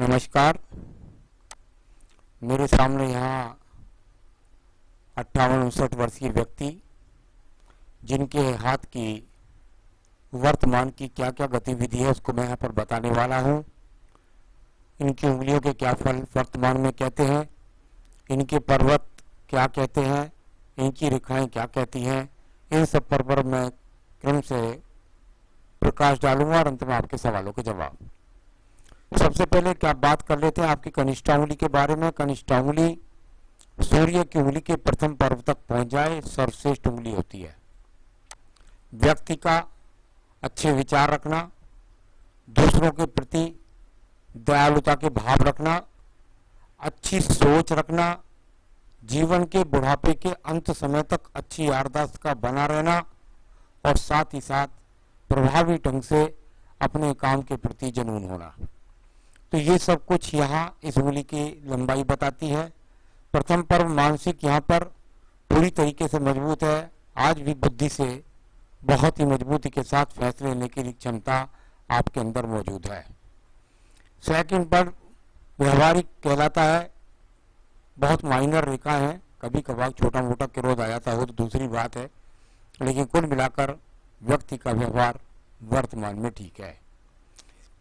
नमस्कार। मेरे सामने यहाँ 58-59 वर्षीय व्यक्ति जिनके हाथ की वर्तमान की क्या क्या गतिविधि है उसको मैं यहाँ पर बताने वाला हूँ। इनकी उंगलियों के क्या फल वर्तमान में कहते हैं, इनके पर्वत क्या कहते हैं, इनकी रेखाएं क्या कहती हैं, इन सब पर मैं क्रम से प्रकाश डालूंगा और अंत में आपके सवालों के जवाब। सबसे पहले क्या बात कर लेते हैं आपकी कनिष्ठा उंगली के बारे में। कनिष्ठा उंगली सूर्य की उंगली के प्रथम पर्व तक पहुंच जाए सर्वश्रेष्ठ उंगली होती है। व्यक्ति का अच्छे विचार रखना, दूसरों के प्रति दयालुता के भाव रखना, अच्छी सोच रखना, जीवन के बुढ़ापे के अंत समय तक अच्छी याददाश्त का बना रहना और साथ ही साथ प्रभावी ढंग से अपने काम के प्रति जुनून होना। तो ये सब कुछ यहाँ इस उंगली की लंबाई बताती है। प्रथम पर्व मानसिक यहाँ पर पूरी तरीके से मजबूत है। आज भी बुद्धि से बहुत ही मजबूती के साथ फैसले लेने की क्षमता आपके अंदर मौजूद है। सेकंड पर्व व्यवहारिक कहलाता है। बहुत माइनर रेखा है, कभी कभार छोटा मोटा क्रोध आ जाता हो तो दूसरी बात है, लेकिन कुल मिलाकर व्यक्ति का व्यवहार वर्तमान में ठीक है।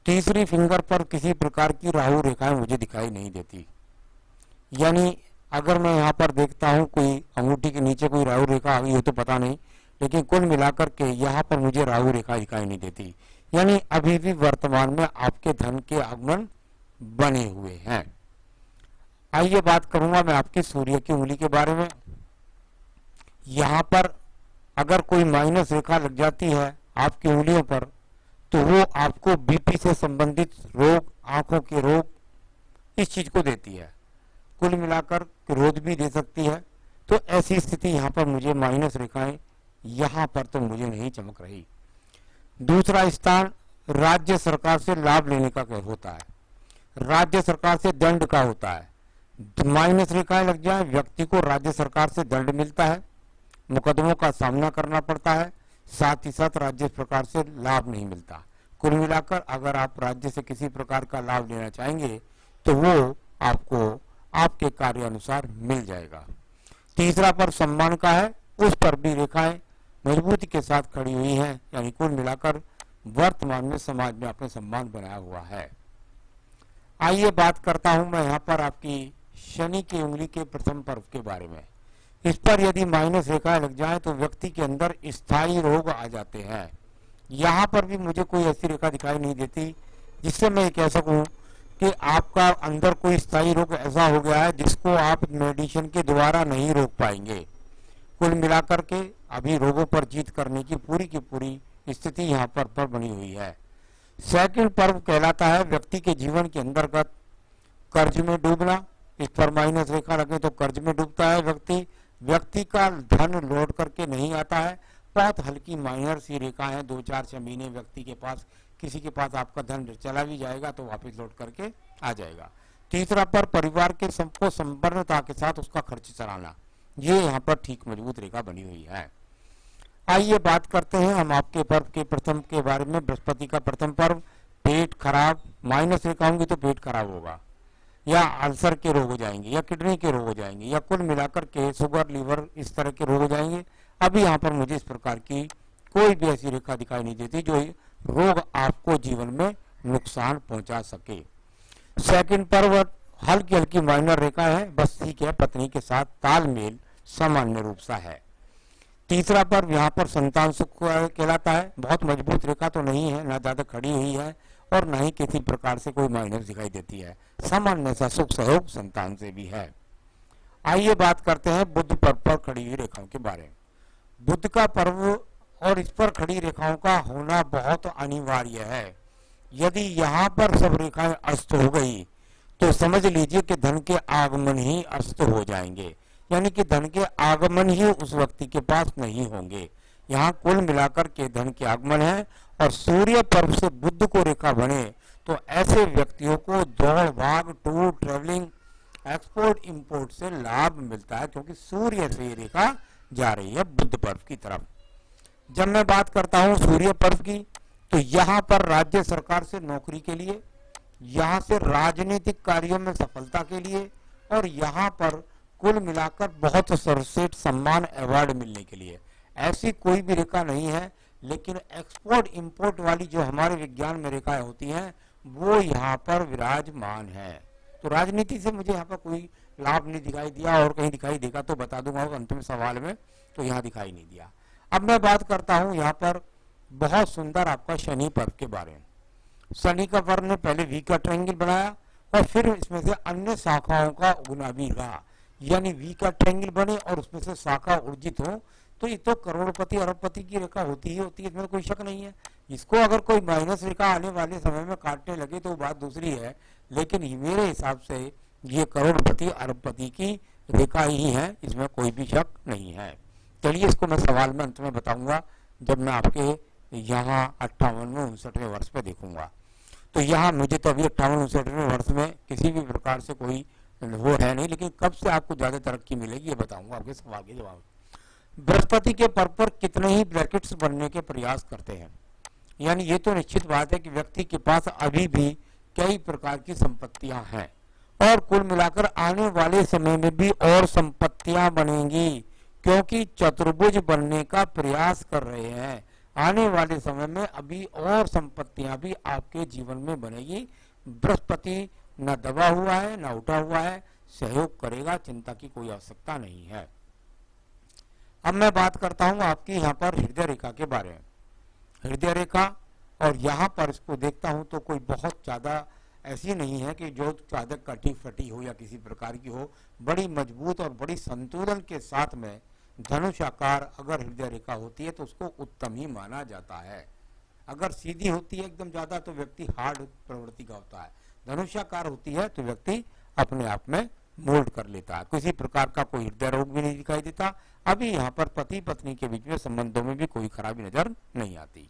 तीसरी फिंगर पर किसी प्रकार की राहु रेखाएं मुझे दिखाई नहीं देती। यानी अगर मैं यहाँ पर देखता हूँ कोई अंगूठी के नीचे कोई राहु रेखा आ गई हो तो पता नहीं, लेकिन कुल मिलाकर के यहाँ पर मुझे राहु रेखा दिखाई नहीं देती। यानी अभी भी वर्तमान में आपके धन के आगमन बने हुए हैं। आइए बात करूंगा मैं आपकी सूर्य की उंगली के बारे में। यहाँ पर अगर कोई माइनस रेखा लग जाती है आपकी उंगलियों पर तो वो आपको बीपी से संबंधित रोग, आंखों के रोग, इस चीज को देती है। कुल मिलाकर क्रोध भी दे सकती है। तो ऐसी स्थिति यहाँ पर मुझे माइनस रेखाएं यहाँ पर तो मुझे नहीं चमक रही। दूसरा स्थान राज्य सरकार से लाभ लेने का होता है, राज्य सरकार से दंड का होता है। माइनस रेखाएं लग जाए व्यक्ति को राज्य सरकार से दंड मिलता है, मुकदमों का सामना करना पड़ता है, साथ ही साथ राज्य सरकार से लाभ नहीं मिलता। कुल मिलाकर अगर आप राज्य से किसी प्रकार का लाभ लेना चाहेंगे तो वो आपको आपके कार्य अनुसार मिल जाएगा। तीसरा पर सम्मान का है, उस पर भी रेखाएं मजबूती के साथ खड़ी हुई हैं। यानी कुल मिलाकर वर्तमान में समाज में अपने सम्मान बनाया हुआ है। आइए बात करता हूं मैं यहाँ पर आपकी शनि की उंगली के प्रथम पर्व के बारे में। इस पर यदि माइनस रेखाएं लग जाए तो व्यक्ति के अंदर स्थायी रोग आ जाते हैं। यहाँ पर भी मुझे कोई ऐसी रेखा दिखाई नहीं देती जिससे मैं कह सकूं कि आपका अंदर कोई स्थायी रोग ऐसा हो गया है जिसको आप मेडिसिन के द्वारा नहीं रोक पाएंगे। कुल मिलाकर के अभी रोगों पर जीत करने की पूरी स्थिति यहाँ पर बनी हुई है। सेकंड पर्व कहलाता है व्यक्ति के जीवन के अंतर्गत कर्ज में डूबना। इस पर माइनस रेखा लगे तो कर्ज में डूबता है व्यक्ति। व्यक्ति का धन लौट करके नहीं आता है। बहुत हल्की माइनर सी रेखा है, 2-4 महीने व्यक्ति के पास, किसी के पास आपका धन चला भी जाएगा तो वापस लौट करके आ जाएगा। तीसरा पर परिवार के सबको संपन्नता के साथ उसका खर्च चलाना, ये यहाँ पर ठीक मजबूत रेखा बनी हुई है। आइए बात करते हैं हम आपके पर्व के प्रथम के बारे में। बृहस्पति का प्रथम पर्व पेट खराब, माइनस रेखा होंगी तो पेट खराब होगा, या अल्सर के रोग हो जाएंगे, या किडनी के रोग हो जाएंगे, या कुल मिलाकर के शुगर, लीवर, इस तरह के रोग हो जाएंगे। अभी यहाँ पर मुझे इस प्रकार की कोई भी ऐसी रेखा दिखाई नहीं देती जो रोग आपको जीवन में नुकसान पहुंचा सके। सेकंड पर्व हल्की हल्की माइनर रेखा है, बस ठीक है, पत्नी के साथ तालमेल सामान्य रूप सा है। तीसरा पर्व यहाँ पर संतान सुख कहलाता है। बहुत मजबूत रेखा तो नहीं है, ना ज्यादा खड़ी हुई है और न ही किसी प्रकार से कोई माइनस दिखाई देती है। सामान्य सा सुख सहयोग संतान से भी है। आइए बात करते हैं बुध पर्व पर खड़ी हुई रेखाओं के बारे में। बुध का पर्व और इस पर खड़ी रेखाओं का होना बहुत अनिवार्य है। यदि यहाँ पर सब रेखाएं अस्त हो गई तो समझ लीजिए कि धन के आगमन ही अस्त हो जाएंगे, यानी कि धन के आगमन ही उस व्यक्ति के पास नहीं होंगे। यहाँ कुल मिलाकर के धन के आगमन है और सूर्य पर्व से बुध को रेखा बने तो ऐसे व्यक्तियों को दौड़ भाग, टूर, ट्रेवलिंग, एक्सपोर्ट इंपोर्ट से लाभ मिलता है, क्योंकि सूर्य से ये रेखा जा रही है बुध पर्व की तरफ। जब मैं बात करता हूँ सूर्य पर्व की तो यहाँ पर राज्य सरकार से नौकरी के लिए यहाँ से राजनीतिक कार्यों में सफलता के लिए, और यहाँ पर कुल मिलाकर बहुत सर्वश्रेष्ठ सम्मान अवार्ड मिलने के लिए। ऐसी कोई भी रेखा नहीं है, लेकिन एक्सपोर्ट इंपोर्ट वाली जो हमारे विज्ञान में रेखाएं होती हैं वो यहाँ पर विराजमान है। तो राजनीति से मुझे यहाँ पर कोई लाभ नहीं दिखाई दिया, और कहीं दिखाई देगा तो बता दूंगा अंतिम सवाल में, तो यहाँ दिखाई नहीं दिया। अब मैं बात करता हूँ यहाँ पर बहुत सुंदर आपका शनि पर्व के बारे में। शनि का पर्व ने पहले वी का ट्रायंगल बनाया, और फिर इसमें से अन्य शाखाओं का उगना भी रहा, यानी वी का ट्रायंगल बने और उसमें से शाखा ऊर्जित हो, तो ये तो करोड़पति अरबपति की रेखा होती ही होती है, इसमें कोई शक नहीं है। इसको अगर कोई माइनस रेखा आने वाले समय में काटने लगे तो बात दूसरी है, लेकिन मेरे हिसाब से ये करोड़पति अरबपति की रेखा ही है, इसमें कोई भी शक नहीं है। चलिए इसको मैं सवाल में अंत में बताऊंगा जब मैं आपके यहाँ 58वें 59वें वर्ष पे देखूंगा। तो यहाँ मुझे तो अभी 58वें 59वें वर्ष में किसी भी प्रकार से कोई वो है नहीं, लेकिन कब से आपको ज्यादा तरक्की मिलेगी ये बताऊंगा आपके सवाल के जवाब। बृहस्पति के पर्व पर कितने ही ब्रैकेट्स बनने के प्रयास करते हैं, यानी ये तो निश्चित बात है कि व्यक्ति के पास अभी भी कई प्रकार की संपत्तियां हैं, और कुल मिलाकर आने वाले समय में भी और संपत्तियां बनेंगी, क्योंकि चतुर्भुज बनने का प्रयास कर रहे हैं। आने वाले समय में अभी और संपत्तियां भी आपके जीवन में बनेगी। बृहस्पति न दबा हुआ है न उठा हुआ है, सहयोग करेगा, चिंता की कोई आवश्यकता नहीं है। अब मैं बात करता हूं आपकी यहाँ पर हृदय रेखा के बारे में। हृदय रेखा, और यहाँ पर इसको देखता हूं तो कोई बहुत ज्यादा ऐसी नहीं है कि जो ज्यादा कटी फटी हो या किसी प्रकार की हो, बड़ी मजबूत और बड़ी संतुलन के साथ में धनुष आकार अगर हृदय रेखा होती है तो उसको उत्तम ही माना जाता है। अगर सीधी होती है एकदम ज्यादा तो व्यक्ति हार्ड प्रवृत्ति का होता है, धनुषाकार होती है तो व्यक्ति अपने आप में मोल्ड कर लेता है, किसी प्रकार का कोई हृदय रोग भी नहीं दिखाई देता। अभी यहाँ पर पति पत्नी के बीच में संबंधों में भी कोई खराबी नजर नहीं आती।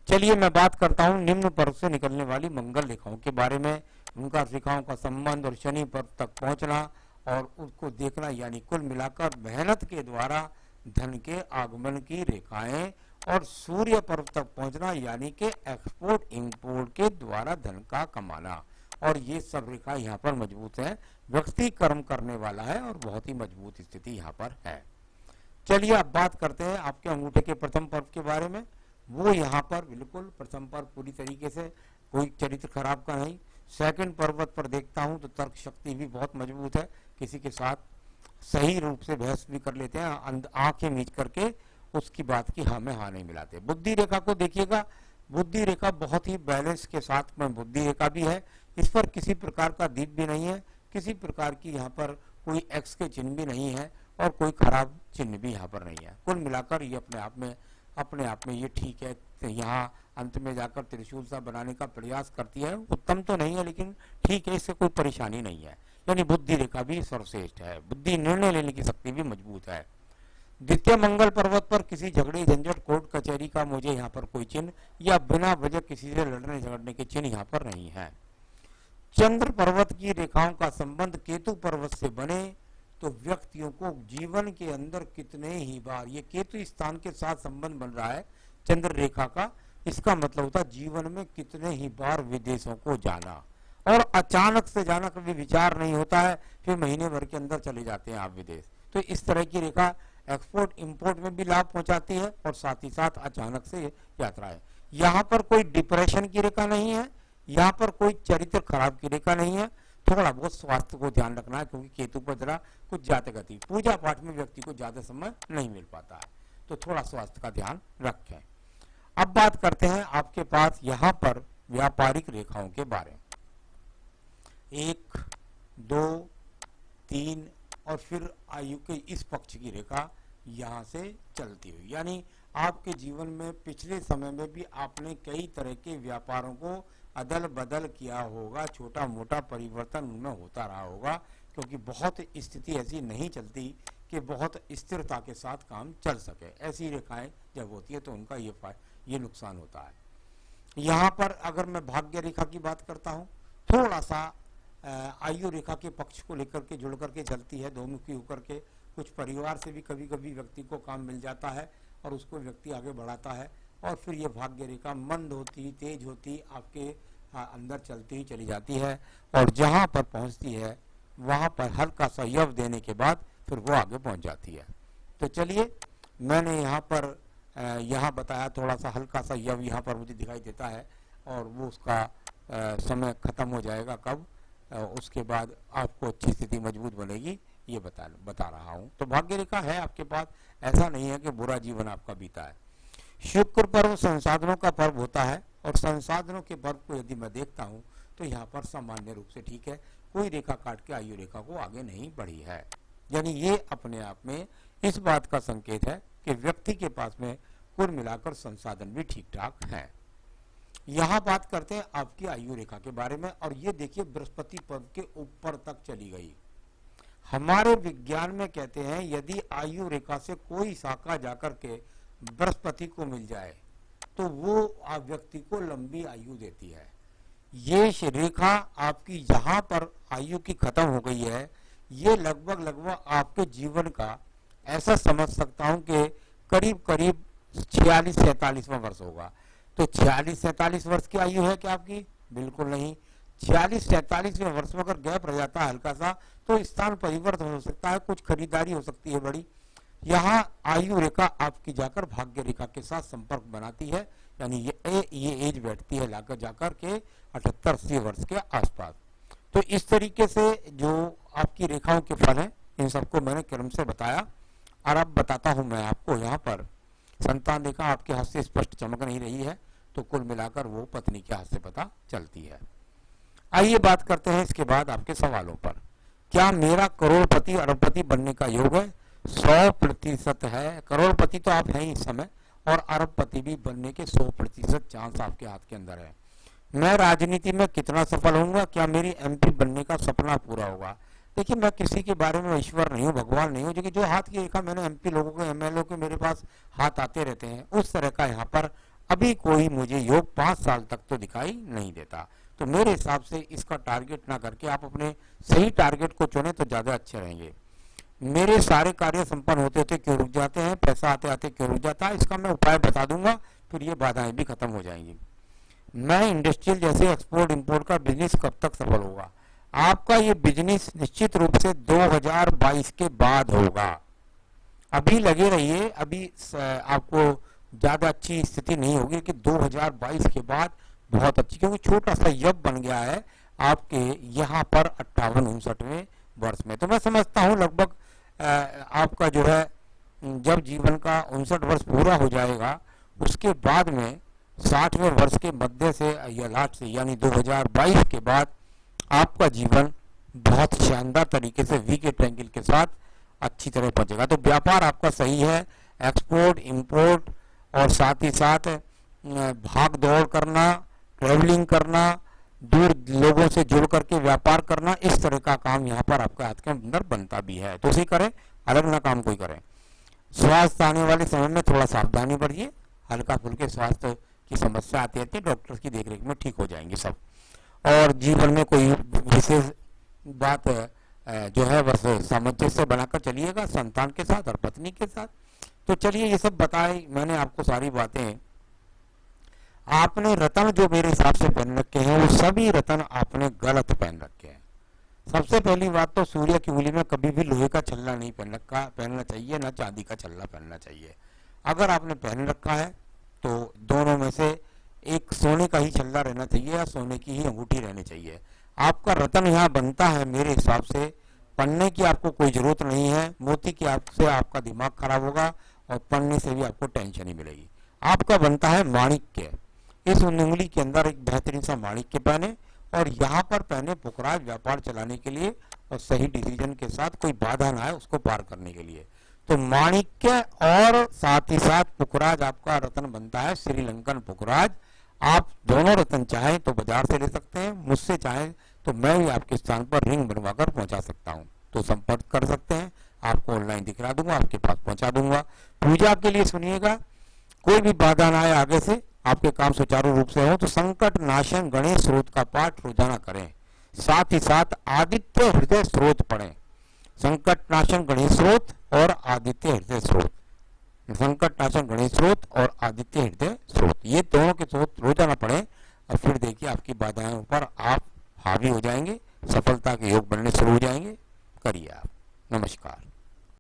चलिए मैं बात करता हूँ निम्न पर्व से निकलने वाली मंगल रेखाओं के बारे में, उनका रेखाओं का संबंध और शनि पर्व तक पहुंचना और उसको देखना, यानी कुल मिलाकर मेहनत के द्वारा धन के आगमन की रेखाएं, और सूर्य पर्व तक पहुंचना यानी कि एक्सपोर्ट इंपोर्ट के द्वारा धन का कमाना, और ये सब रेखा यहाँ पर मजबूत है। व्यक्ति कर्म करने वाला है और बहुत ही मजबूत स्थिति यहाँ पर है। चलिए अब बात करते हैं आपके अंगूठे के प्रथम पर्व के बारे में। वो यहाँ पर बिल्कुल प्रथम पर्व पूरी तरीके से कोई चरित्र खराब का नहीं। सेकंड पर्वत पर देखता हूँ तो तर्क शक्ति भी बहुत मजबूत है, किसी के साथ सही रूप से बहस भी कर लेते हैं, आंखें मीच करके उसकी बात की हाँ में हाँ नहीं मिलाते। बुद्धि रेखा को देखिएगा, बुद्धि रेखा बहुत ही बैलेंस के साथ में बुद्धि रेखा भी है, इस पर किसी प्रकार का दीप भी नहीं है, किसी प्रकार की यहाँ पर कोई एक्स के चिन्ह भी नहीं है, और कोई खराब चिन्ह भी यहाँ पर नहीं है। कुल मिलाकर ये अपने आप में ये ठीक है। यहाँ अंत में जाकर त्रिशूल सा बनाने का प्रयास करती है, उत्तम तो नहीं है लेकिन ठीक है, इससे कोई परेशानी नहीं है। यानी बुद्धि रेखा भी सर्वश्रेष्ठ है, बुद्धि निर्णय लेने की शक्ति भी मजबूत है। द्वितीय मंगल पर्वत पर किसी झगड़े झंझट कोर्ट कचहरी का मुझे यहाँ पर कोई चिन्ह या बिना वजह किसी से लड़ने झगड़ने के चिन्ह यहाँ पर नहीं है। चंद्र पर्वत की रेखाओं का संबंध केतु पर्वत से बने तो व्यक्तियों को जीवन के अंदर कितने ही बार, ये केतु स्थान के साथ संबंध बन रहा है चंद्र रेखा का, इसका मतलब होता है जीवन में कितने ही बार विदेशों को जाना, और अचानक से जाना, कभी विचार नहीं होता है, फिर महीने भर के अंदर चले जाते हैं आप विदेश। तो इस तरह की रेखा एक्सपोर्ट इंपोर्ट में भी लाभ पहुंचाती है, और साथ ही साथ अचानक से यात्रा है। यहाँ पर कोई डिप्रेशन की रेखा नहीं है, यहाँ पर कोई चरित्र खराब की रेखा नहीं है। थोड़ा बहुत स्वास्थ्य को ध्यान रखना है, क्योंकि केतु पर जरा कुछ ज्यादा गति, पूजा पाठ में व्यक्ति को ज्यादा समय नहीं मिल पाता है, तो थोड़ा स्वास्थ्य का ध्यान रखें। अब बात करते हैं आपके पास यहाँ पर व्यापारिक रेखाओं के बारे में। 1, 2, 3 और फिर आयु के इस पक्ष की रेखा यहाँ से चलती हुई, यानी आपके जीवन में पिछले समय में भी आपने कई तरह के व्यापारों को अदल बदल किया होगा, छोटा मोटा परिवर्तन उनमें होता रहा होगा, क्योंकि बहुत स्थिति ऐसी नहीं चलती कि बहुत स्थिरता के साथ काम चल सके। ऐसी रेखाएं जब होती है तो उनका ये नुकसान होता है। यहाँ पर अगर मैं भाग्य रेखा की बात करता हूँ, थोड़ा सा आयु रेखा के पक्ष को लेकर के जुड़ करके चलती है, दोमुखी होकर के। कुछ परिवार से भी कभी कभी व्यक्ति को काम मिल जाता है और उसको व्यक्ति आगे बढ़ाता है, और फिर ये भाग्य रेखा मंद होती तेज होती आपके अंदर चलती ही चली जाती है और जहाँ पर पहुँचती है वहाँ पर हल्का सा यव देने के बाद फिर वो आगे पहुँच जाती है। तो चलिए, मैंने यहाँ पर यहाँ बताया, थोड़ा सा हल्का सा यव यहाँ पर मुझे दिखाई देता है और वो उसका समय ख़त्म हो जाएगा कब, उसके बाद आपको अच्छी स्थिति मजबूत बनेगी, ये बता रहा हूँ। तो भाग्य रेखा है आपके पास, ऐसा नहीं है कि बुरा जीवन आपका बीता है। शुक्र पर्व संसाधनों का पर्व होता है और संसाधनों के पर्व को यदि मैं देखता हूँ तो यहाँ पर सामान्य रूप से ठीक है, कोई रेखा काट के आयु रेखा को आगे नहीं बढ़ी है। यानी ये अपने आप में इस बात का संकेत है कि व्यक्ति के पास में कुल मिलाकर संसाधन भी ठीक ठाक है। यहाँ बात करते हैं आपकी आयु रेखा के बारे में, और ये देखिए बृहस्पति पद के ऊपर तक चली गई। हमारे विज्ञान में कहते हैं यदि आयु रेखा से कोई शाखा जाकर के बृहस्पति को मिल जाए तो वो व्यक्ति को लंबी आयु देती है। ये रेखा आपकी जहां पर आयु की खत्म हो गई है, ये लगभग आपके जीवन का ऐसा समझ सकता हूं कि करीब करीब 46-47वां वर्ष होगा। तो 46-47 वर्ष की आयु है क्या आपकी? बिल्कुल नहीं। 46-47वें वर्ष में अगर गैप रह जाता है हल्का सा तो स्थान परिवर्तन हो सकता है, कुछ खरीदारी हो सकती है बड़ी। यहाँ आयु रेखा आपकी जाकर भाग्य रेखा के साथ संपर्क बनाती है, यानी ये एज बैठती है लाकर जाकर के 78-80 वर्ष के आसपास। तो इस तरीके से जो आपकी रेखाओं के फल हैं इन सबको मैंने क्रम से बताया, और अब बताता हूं मैं आपको यहाँ पर संतान रेखा आपके हाथ से स्पष्ट चमक नहीं रही है तो कुल मिलाकर वो पत्नी के हाथ से पता चलती है। आइए बात करते हैं इसके बाद आपके सवालों पर। क्या मेरा करोड़पति अरबपति बनने का योग है? 100% है। करोड़पति तो आप हैं इस समय, और अरबपति भी बनने के 100% चांस आपके हाथ के अंदर है। मैं राजनीति में कितना सफल होऊंगा? क्या मेरी एमपी बनने का सपना पूरा होगा? देखिए, मैं किसी के बारे में ईश्वर नहीं हूँ, भगवान नहीं हूँ, जो कि जो हाथ की रेखा मैंने एमपी लोगों के एमएलए के मेरे पास हाथ आते रहते हैं, उस तरह का यहाँ पर अभी कोई मुझे योग 5 साल तक तो दिखाई नहीं देता। तो मेरे हिसाब से इसका टारगेट ना करके आप अपने सही टारगेट को चुने तो ज्यादा अच्छे रहेंगे। मेरे सारे कार्य संपन्न होते होते क्यों रुक जाते हैं, पैसा आते आते क्यों रुक जाता है, इसका मैं उपाय बता दूंगा, फिर ये बाधाएं भी खत्म हो जाएंगी। मैं इंडस्ट्रियल जैसे एक्सपोर्ट इंपोर्ट का बिजनेस कब तक सफल होगा? आपका ये बिजनेस निश्चित रूप से 2022 के बाद होगा। अभी लगे रहिए, अभी आपको ज्यादा अच्छी स्थिति नहीं होगी कि 2022 के बाद बहुत अच्छी, क्योंकि छोटा सा यब बन गया है आपके यहाँ पर 58-59वें वर्ष में। तो मैं समझता हूँ लगभग आपका जो है जब जीवन का 59 वर्ष पूरा हो जाएगा उसके बाद में 60वें वर्ष के मध्य से या लास्ट से यानी 2022 के बाद आपका जीवन बहुत शानदार तरीके से वी के ट्रायंगल के साथ अच्छी तरह पहुंचेगा। तो व्यापार आपका सही है, एक्सपोर्ट इंपोर्ट और साथ ही साथ भाग दौड़ करना, ट्रेवलिंग करना, दूर लोगों से जुड़ करके व्यापार करना, इस तरह का काम यहाँ पर आपके हाथ के अंदर बनता भी है। तो उसे करें, अलग ना काम कोई करें। स्वास्थ्य आने वाले समय में थोड़ा सावधानी बरतिए, हल्का फुल्के स्वास्थ्य की समस्या आती रहती है, डॉक्टर की देखरेख में ठीक हो जाएंगे सब। और जीवन में कोई विशेष बात जो है बस सामंजस्य बनाकर चलिएगा संतान के साथ और पत्नी के साथ। तो चलिए, ये सब बताए मैंने आपको सारी बातें। आपने रतन जो मेरे हिसाब से पहन रखे हैं वो सभी रतन आपने गलत पहन रखे हैं। सबसे पहली बात तो सूर्य की उंगली में कभी भी लोहे का छल्ला नहीं पहनना चाहिए, ना चांदी का छल्ला पहनना चाहिए। अगर आपने पहन रखा है तो दोनों में से एक सोने का ही छल्ला रहना चाहिए या सोने की ही अंगूठी रहनी चाहिए। आपका रतन यहाँ बनता है मेरे हिसाब से, पढ़ने की आपको कोई जरूरत नहीं है। मोती की आपसे आपका दिमाग खराब होगा और पढ़ने से भी आपको टेंशन ही मिलेगी। आपका बनता है माणिक्य। इस उंगली के अंदर एक बेहतरीन सा माणिक्य पहने और यहाँ पर पहने पुखराज व्यापार चलाने के लिए और सही डिसीजन के साथ, कोई बाधा ना आए उसको पार करने के लिए। तो माणिक्य और साथ ही साथ पुखराज आपका रतन बनता है, श्रीलंकन पुखराज। आप दोनों रतन चाहें तो बाजार से ले सकते हैं, मुझसे चाहें तो मैं भी आपके स्थान पर रिंग बनवाकर पहुंचा सकता हूं। तो संपर्क कर सकते हैं, आपको ऑनलाइन दिखला दूंगा, आपके पास पहुंचा दूंगा। पूजा के लिए सुनिएगा, कोई भी बाधा ना आए आगे से, आपके काम सुचारू रूप से हो तो संकट नाशन गणेश स्रोत का पाठ रोजाना करें। साथ ही साथ आदित्य हृदय स्रोत पढ़ें। संकट नाशन गणेश स्रोत और आदित्य हृदय स्रोत, संकट नाशन गणेश स्रोत और आदित्य हृदय स्रोत, ये दोनों के स्रोत रोजाना पढ़ें और फिर देखिए आपकी बाधाओं पर आप हावी हो जाएंगे, सफलता के योग बनने शुरू हो जाएंगे। करिए आप। नमस्कार।